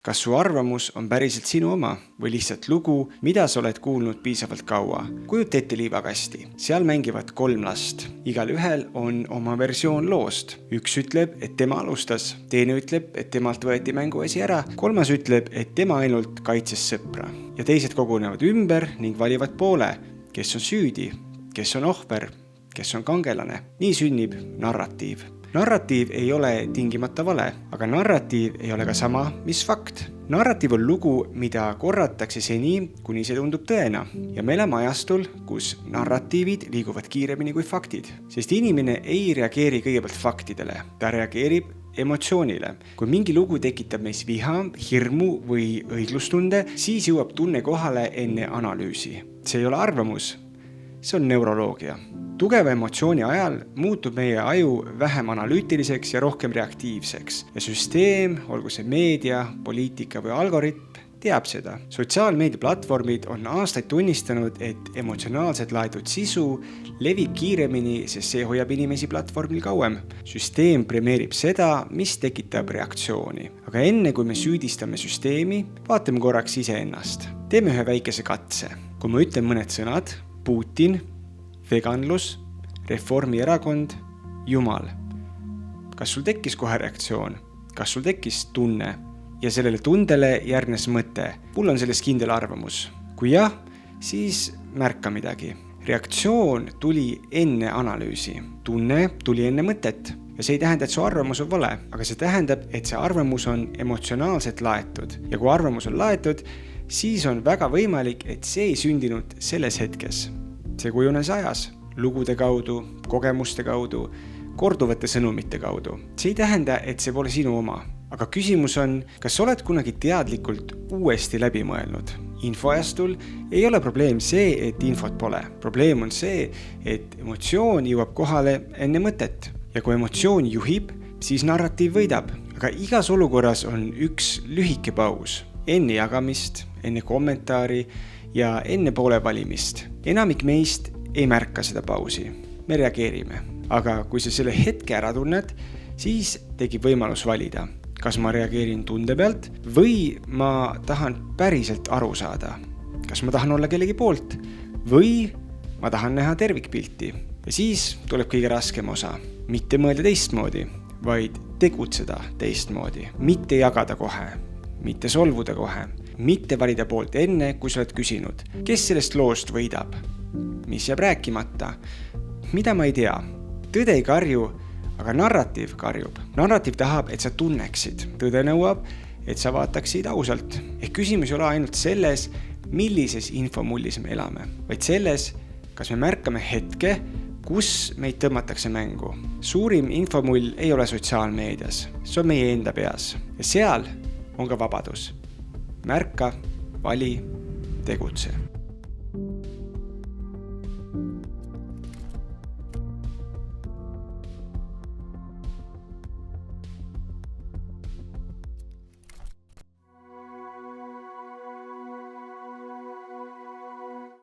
Kas su arvamus on päriselt sinu oma või lihtsalt lugu, mida sa oled kuulnud piisavalt kaua? Kujuta ette liivakasti. Seal mängivad 3 last. Igal ühel on oma versioon loost. Üks ütleb, et tema alustas. Teine ütleb, et temalt võeti mänguasi ära. Kolmas ütleb, et tema ainult kaitses sõpra. Ja teised kogunevad ümber ning valivad poole, kes on süüdi, kes on ohver, kes on kangelane. Nii sünnib narratiiv. Narratiiv ei ole tingimata vale, aga narratiiv ei ole ka sama, mis fakt. Narratiiv on lugu, mida korratakse seni, kuni see tundub tõena. Ja me elame ajastul, kus narratiivid liiguvad kiiremini kui faktid. Sest inimene ei reageeri kõigepealt faktidele, ta reageerib emotsioonile. Kui mingi lugu tekitab meis viha, hirmu või õiglustunde, siis jõuab tunne kohale enne analüüsi. See ei ole arvamus, see on neuroloogia. Tugeva emotsiooni ajal muutub meie aju vähem analüütiliseks ja rohkem reaktiivseks. Ja süsteem, olgu see meedia, poliitika või algoritm, teab seda. Sotsiaalmeediaplatvormid on aastaid tunnistanud, et emotsionaalselt laetud sisu levib kiiremini, sest see hoiab inimesi platvormil kauem. Süsteem premeerib seda, mis tekitab reaktsiooni. Aga enne kui me süüdistame süsteemi, vaatame korraks iseennast. Teeme ühe väikese katse. Kui ma ütlen mõned sõnad, Putin, veganlus, Reformierakond, Jumal. Kas sul tekkis kohe reaktsioon? Kas sul tekkis tunne? Ja sellele tundele järgnes mõte. Mul on sellest kindel arvamus. Kui jah, siis märka midagi. Reaktsioon tuli enne analüüsi. Tunne tuli enne mõtet. Ja see ei tähenda, et su arvamus on vale, aga see tähendab, et see arvamus on emotsionaalselt laetud. Ja kui arvamus on laetud, siis on väga võimalik, et see ei sündinud selles hetkes. See kujunes ajas, lugude kaudu, kogemuste kaudu, korduvate sõnumite kaudu. See ei tähenda, et see pole sinu oma. Aga küsimus on, kas oled kunagi teadlikult uuesti läbi mõelnud? Infoajastul ei ole probleem see, et infot pole. Probleem on see, et emotsioon jõuab kohale enne mõtet. Ja kui emotsioon juhib, siis narratiiv võidab. Aga igas olukorras on üks lühike paus. Enne jagamist, enne kommentaari ja enne poole valimist. Enamik meist ei märka seda pausi. Me reageerime. Aga kui sa selle hetke ära tunned, siis tekib võimalus valida. Kas ma reageerin tunde pealt või ma tahan päriselt aru saada? Kas ma tahan olla kellegi poolt või ma tahan näha tervikpilti? Ja siis tuleb kõige raskem osa. Mitte mõelda teistmoodi, vaid tegutseda teistmoodi. Mitte jagada kohe, mitte solvuda kohe, mitte valida poolt enne, kui sa oled küsinud. Kes sellest loost võidab? Mis jääb rääkimata? Mida ma ei tea? Tõde ei karju, aga narratiiv karjub. Narratiiv tahab, et sa tunneksid. Tõde nõuab, et sa vaataksid ausalt. Küsimus ei ole ainult selles, millises infomullis me elame, vaid selles, kas me märkame hetke, kus meid tõmmatakse mängu. Suurim infomull ei ole sotsiaalmeedias. See on meie enda peas. Ja seal on ka vabadus. Märka, vali, tegutse.